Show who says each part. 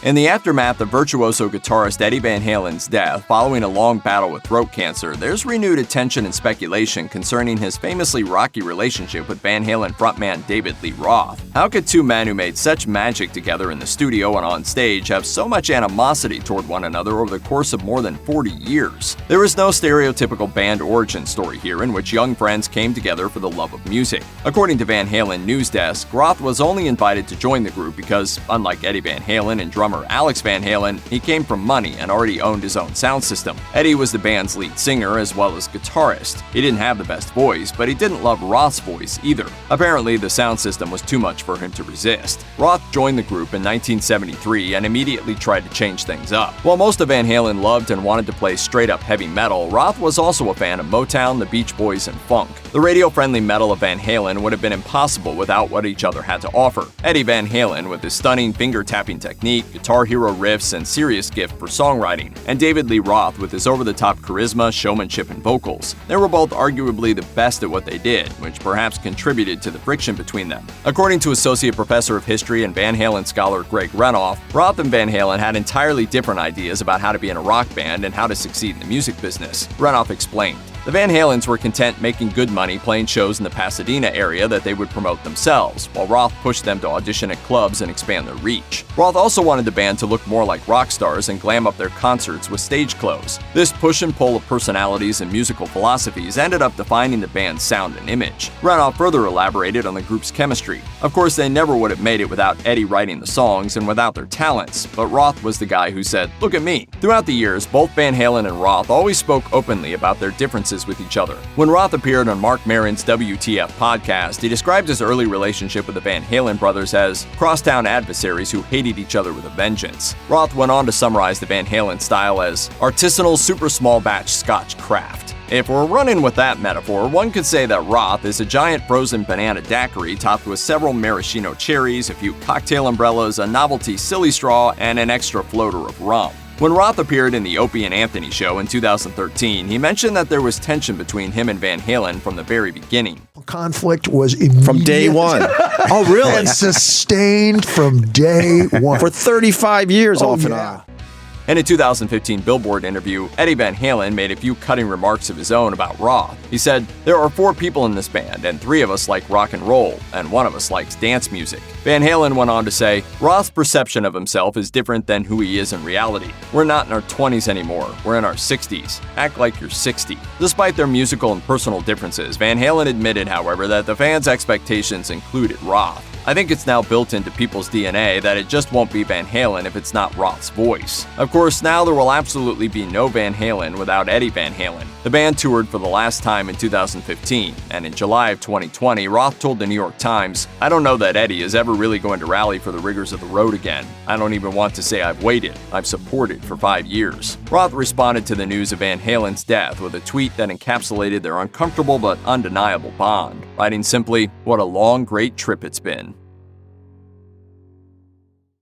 Speaker 1: In the aftermath of virtuoso guitarist Eddie Van Halen's death following a long battle with throat cancer, there's renewed attention and speculation concerning his famously rocky relationship with Van Halen frontman David Lee Roth. How could two men who made such magic together in the studio and on stage have so much animosity toward one another over the course of more than 40 years? There is no stereotypical band origin story here in which young friends came together for the love of music. According to Van Halen News Desk, Roth was only invited to join the group because, unlike Eddie Van Halen and drummer Alex Van Halen, he came from money and already owned his own sound system. Eddie was the band's lead singer as well as guitarist. He didn't have the best voice, but he didn't love Roth's voice either. Apparently, the sound system was too much for him to resist. Roth joined the group in 1973 and immediately tried to change things up. While most of Van Halen loved and wanted to play straight-up heavy metal, Roth was also a fan of Motown, the Beach Boys, and funk. The radio-friendly metal of Van Halen would have been impossible without what each other had to offer. Eddie Van Halen with his stunning finger-tapping technique, Guitar Hero riffs, and serious gift for songwriting, and David Lee Roth with his over-the-top charisma, showmanship, and vocals. They were both arguably the best at what they did, which perhaps contributed to the friction between them. According to Associate Professor of History and Van Halen scholar Greg Renoff, Roth and Van Halen had entirely different ideas about how to be in a rock band and how to succeed in the music business. Renoff explained, "The Van Halens were content making good money playing shows in the Pasadena area that they would promote themselves, while Roth pushed them to audition at clubs and expand their reach. Roth also wanted the band to look more like rock stars and glam up their concerts with stage clothes. This push and pull of personalities and musical philosophies ended up defining the band's sound and image." Renoff further elaborated on the group's chemistry. Of course, they never would have made it without Eddie writing the songs and without their talents, but Roth was the guy who said, "Look at me." Throughout the years, both Van Halen and Roth always spoke openly about their differences with each other. When Roth appeared on Mark Maron's WTF podcast, he described his early relationship with the Van Halen brothers as crosstown adversaries who hated each other with a vengeance. Roth went on to summarize the Van Halen style as artisanal super small batch Scotch craft. If we're running with that metaphor, one could say that Roth is a giant frozen banana daiquiri topped with several maraschino cherries, a few cocktail umbrellas, a novelty silly straw, and an extra floater of rum. When Roth appeared in the Opie and Anthony show in 2013, he mentioned that there was tension between him and Van Halen from the very beginning.
Speaker 2: Conflict was immediate.
Speaker 3: From day one. Oh, really?
Speaker 2: And sustained from day one.
Speaker 3: For 35 years off and on.
Speaker 1: In a 2015 Billboard interview, Eddie Van Halen made a few cutting remarks of his own about Roth. He said, "There are 4 people in this band, and 3 of us like rock and roll, and 1 of us likes dance music." Van Halen went on to say, "Roth's perception of himself is different than who he is in reality. We're not in our 20s anymore, we're in our 60s. Act like you're 60. Despite their musical and personal differences, Van Halen admitted, however, that the fans' expectations included Roth. "I think it's now built into people's DNA that it just won't be Van Halen if it's not Roth's voice. Of course, now there will absolutely be no Van Halen without Eddie Van Halen." The band toured for the last time in 2015, and in July of 2020, Roth told the New York Times, "I don't know that Eddie is ever really going to rally for the rigors of the road again. I don't even want to say I've waited. I've supported for 5 years." Roth responded to the news of Van Halen's death with a tweet that encapsulated their uncomfortable but undeniable bond, writing simply, "What a long, great trip it's been."